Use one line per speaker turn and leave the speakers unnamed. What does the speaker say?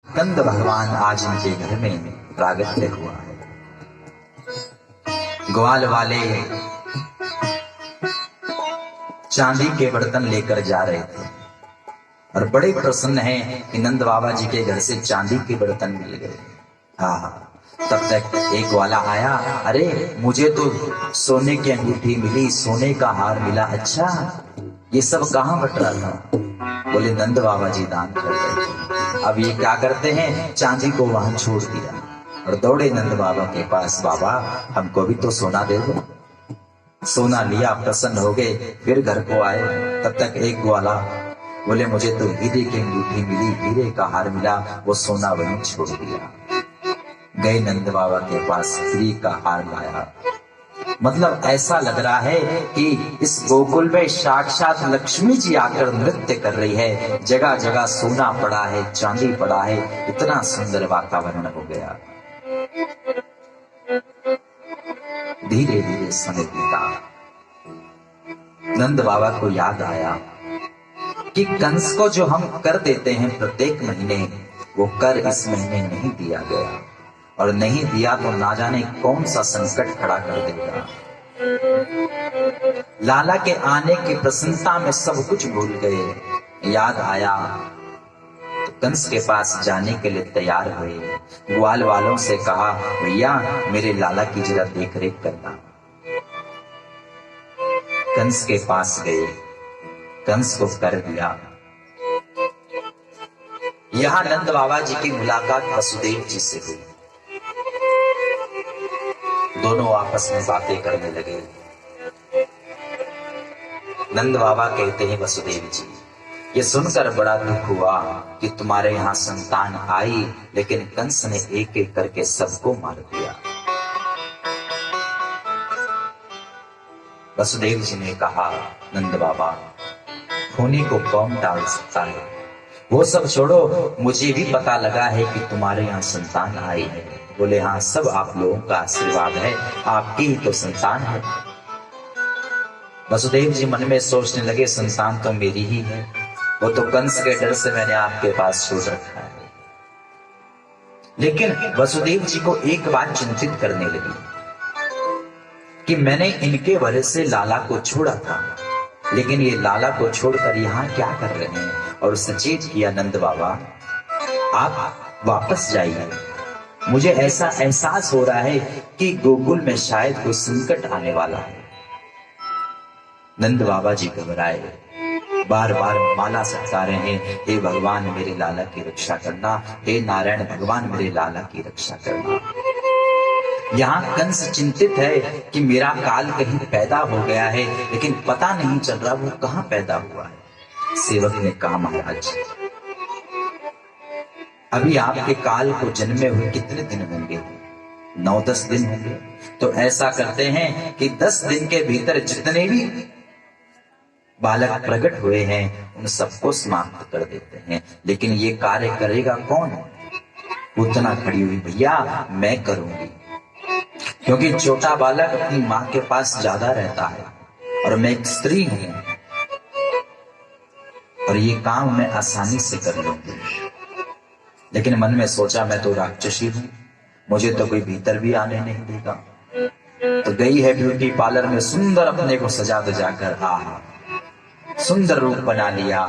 कंद भगवान आज इनके घर में प्रागट्य हुआ है। ग्वाल वाले चांदी के बर्तन लेकर जा रहे थे और बड़े प्रसन्न हैं कि नंद बाबा जी के घर से चांदी के बर्तन मिल गए। हाँ, तब तक एक वाला आया, अरे मुझे तो सोने की अंगूठी मिली, सोने का हार मिला, अच्छा ये सब कहाँ बट रहा था? बोले नंद बाबा जी दान कर रहे। अब ये क्या करते हैं, चांदी को वहां छोड़ दिया और दौड़े नंद बाबा के पास, बाबा हमको भी तो सोना दे दो। सोना लिया, प्रसन्न हो गए, फिर घर को आए। तब तक एक ग्वाला बोले मुझे तो हीरे की अंगूठी मिली, हीरे का हार मिला, वो सोना वहीं छोड़ दिया। गए नंद बाबा के पास, हीरे का हार लाया। मतलब ऐसा लग रहा है कि इस गोकुल में साक्षात लक्ष्मी जी आकर नृत्य कर रही है। जगह जगह सोना पड़ा है, चांदी पड़ा है, इतना सुंदर वातावरण हो गया। धीरे धीरे समय बीता। नंद बाबा को याद आया कि कंस को जो हम कर देते हैं प्रत्येक महीने, वो कर इस महीने नहीं दिया गया, और नहीं दिया तो ना जाने कौन सा संकट खड़ा कर देगा। लाला के आने की प्रसन्नता में सब कुछ भूल गए। याद आया तो कंस के पास जाने के लिए तैयार हुए। ग्वाल वालों से कहा, भैया मेरे लाला की जरा देख रेख करना। कंस के पास गए, कंस को कर दिया। यहां नंद बाबा जी की मुलाकात वसुदेव जी से हुई। दोनों आपस में बातें करने लगे। नंद बाबा कहते हैं, वसुदेव जी ये सुनकर बड़ा दुख हुआ कि तुम्हारे यहां संतान आई, लेकिन कंस ने एक एक करके सबको मार दिया। वसुदेव जी ने कहा, नंद बाबा खूनी को कौन टाल सकता है, वो सब छोड़ो, मुझे भी पता लगा है कि तुम्हारे यहाँ संतान आई है। बोले हाँ, सब आप लोगों का आशीर्वाद है, आपकी ही तो संतान है। वसुदेव जी मन में सोचने लगे, संतान तो मेरी ही है, वो तो कंस के डर से मैंने आपके पास छोड़ रखा है। लेकिन वसुदेव जी को एक बात चिंतित करने लगी कि मैंने इनके वजह से लाला को छोड़ा था, लेकिन ये लाला को छोड़कर यहाँ क्या कर रहे हैं? और सचेत किया, नंद बाबा आप वापस जाइए, मुझे ऐसा एहसास हो रहा है कि गोकुल में शायद कोई संकट आने वाला है। नंद बाबा जी घबराए, बार बार माला सटका रहे हैं, हे भगवान मेरे लाला की रक्षा करना, हे नारायण भगवान मेरे लाला की रक्षा करना। यहाँ कंस चिंतित है कि मेरा काल कहीं पैदा हो गया है, लेकिन पता नहीं चल रहा वो कहाँ पैदा हुआ है। सेवक ने कहा, महाराज अभी आपके काल को जन्मे हुए कितने दिन होंगे? 9-10 दिन होंगे। तो ऐसा करते हैं कि 10 दिन के भीतर जितने भी बालक प्रकट हुए हैं उन सबको समाप्त कर देते हैं। लेकिन ये कार्य करेगा कौन? उतना खड़ी हुई, भैया मैं करूंगी, क्योंकि छोटा बालक अपनी माँ के पास ज्यादा रहता है और मैं एक स्त्री हूं और ये काम मैं आसानी से कर लूंगी। लेकिन मन में सोचा, मैं तो राक्षसी हूं, मुझे तो कोई भीतर भी आने नहीं देगा। तो गई है ब्यूटी पार्लर में, सुंदर अपने को सजा दजा कर, सुंदर रूप बना लिया,